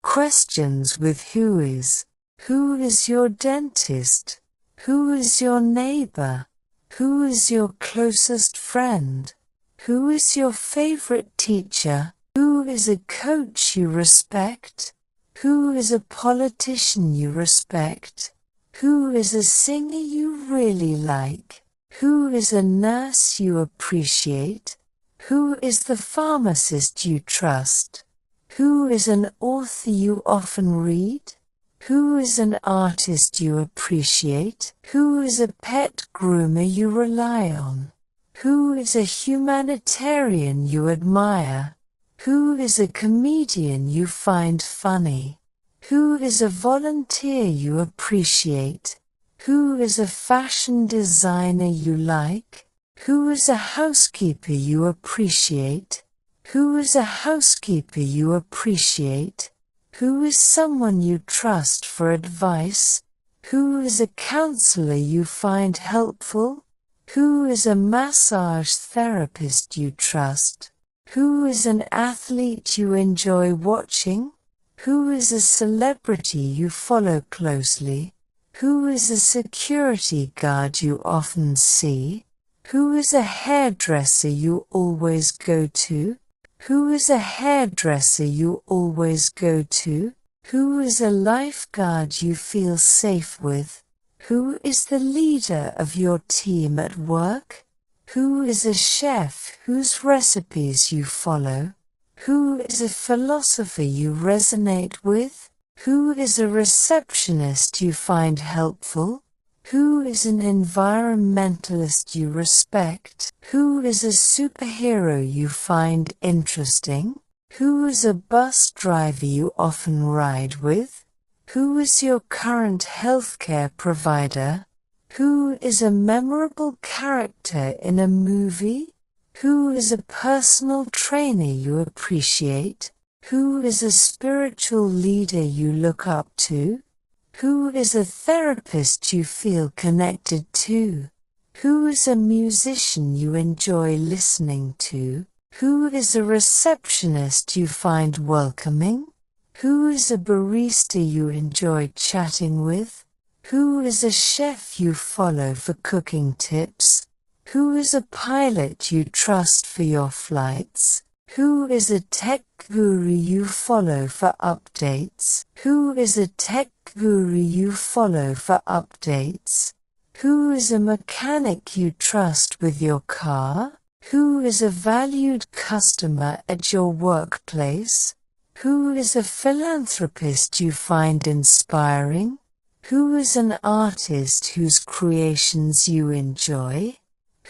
Questions with who is. Who is your dentist? Who is your neighbor? Who is your closest friend? Who is your favorite teacher? Who is a coach you respect? Who is a politician you respect? Who is a singer you really like? Who is a nurse you appreciate? Who is the pharmacist you trust? Who is an author you often read? Who is an artist you appreciate? Who is a pet groomer you rely on? Who is a humanitarian you admire? Who is a comedian you find funny? Who is a volunteer you appreciate? Who is a fashion designer you like? Who is a housekeeper you appreciate? Who is a housekeeper you appreciate? Who is someone you trust for advice? Who is a counselor you find helpful? Who is a massage therapist you trust? Who is an athlete you enjoy watching? Who is a celebrity you follow closely? Who is a security guard you often see? Who is a hairdresser you always go to? Who is a hairdresser you always go to? Who is a lifeguard you feel safe with? Who is the leader of your team at work? Who is a chef whose recipes you follow? Who is a philosopher you resonate with? Who is a receptionist you find helpful? Who is an environmentalist you respect? Who is a superhero you find interesting? Who is a bus driver you often ride with? Who is your current healthcare provider? Who is a memorable character in a movie? Who is a personal trainer you appreciate? Who is a spiritual leader you look up to? Who is a therapist you feel connected to? Who is a musician you enjoy listening to? Who is a receptionist you find welcoming? Who is a barista you enjoy chatting with? Who is a chef you follow for cooking tips? Who is a pilot you trust for your flights? Who is a tech guru you follow for updates? Who is a tech guru you follow for updates? Who is a mechanic you trust with your car? Who is a valued customer at your workplace? Who is a philanthropist you find inspiring? Who is an artist whose creations you enjoy?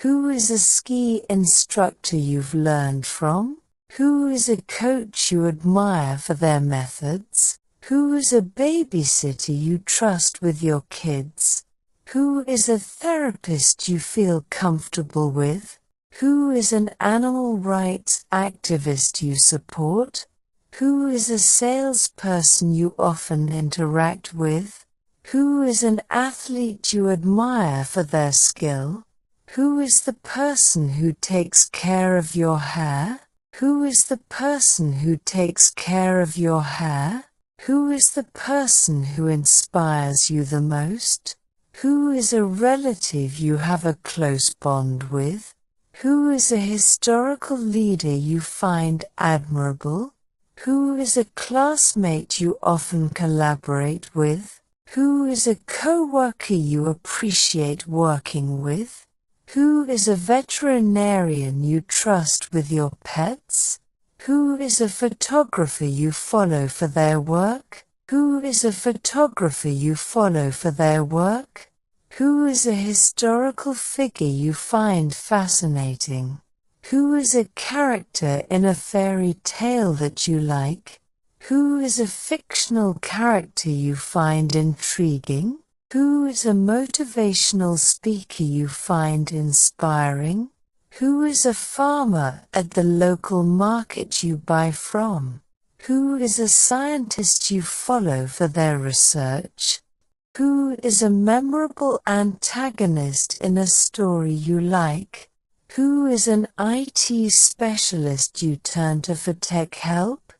Who is a ski instructor you've learned from? Who is a coach you admire for their methods? Who is a babysitter you trust with your kids? Who is a therapist you feel comfortable with? Who is an animal rights activist you support? Who is a salesperson you often interact with? Who is an athlete you admire for their skill? Who is the person who takes care of your hair? Who is the person who takes care of your hair? Who is the person who inspires you the most? Who is a relative you have a close bond with? Who is a historical leader you find admirable? Who is a classmate you often collaborate with? Who is a co-worker you appreciate working with? Who is a veterinarian you trust with your pets? Who is a photographer you follow for their work? Who is a photographer you follow for their work? Who is a historical figure you find fascinating? Who is a character in a fairy tale that you like? Who is a fictional character you find intriguing? Who is a motivational speaker you find inspiring? Who is a farmer at the local market you buy from? Who is a scientist you follow for their research? Who is a memorable antagonist in a story you like? Who is an IT specialist you turn to for tech help?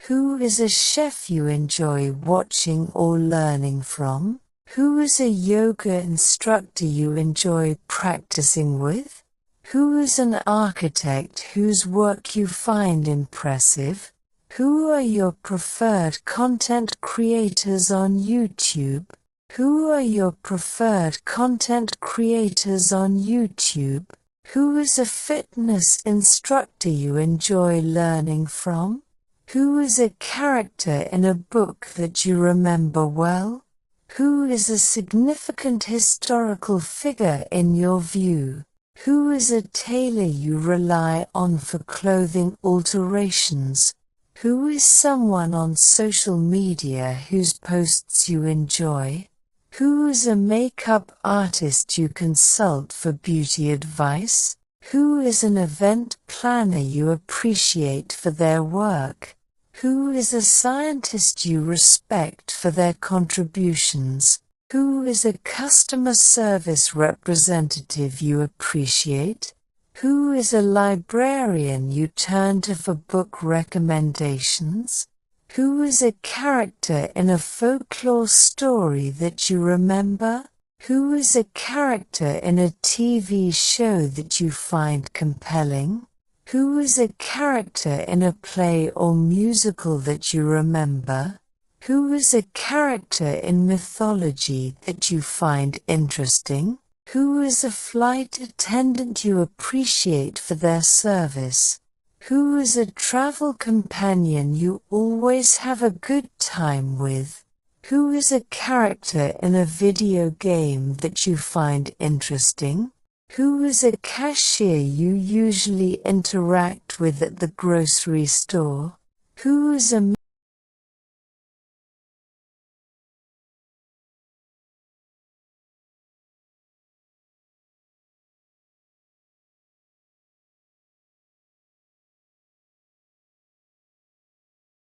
Who is a chef you enjoy watching or learning from? Who is a yoga instructor you enjoy practicing with? Who is an architect whose work you find impressive? Who are your preferred content creators on YouTube? Who are your preferred content creators on YouTube? Who is a fitness instructor you enjoy learning from? Who is a character in a book that you remember well? Who is a significant historical figure in your view? Who is a tailor you rely on for clothing alterations? Who is someone on social media whose posts you enjoy? Who is a makeup artist you consult for beauty advice? Who is an event planner you appreciate for their work? Who is a scientist you respect for their contributions? Who is a customer service representative you appreciate? Who is a librarian you turn to for book recommendations? Who is a character in a folklore story that you remember? Who is a character in a TV show that you find compelling? Who is a character in a play or musical that you remember? Who is a character in mythology that you find interesting? Who is a flight attendant you appreciate for their service? Who is a travel companion you always have a good time with? Who is a character in a video game that you find interesting? Who is a cashier you usually interact with at the grocery store? Who is a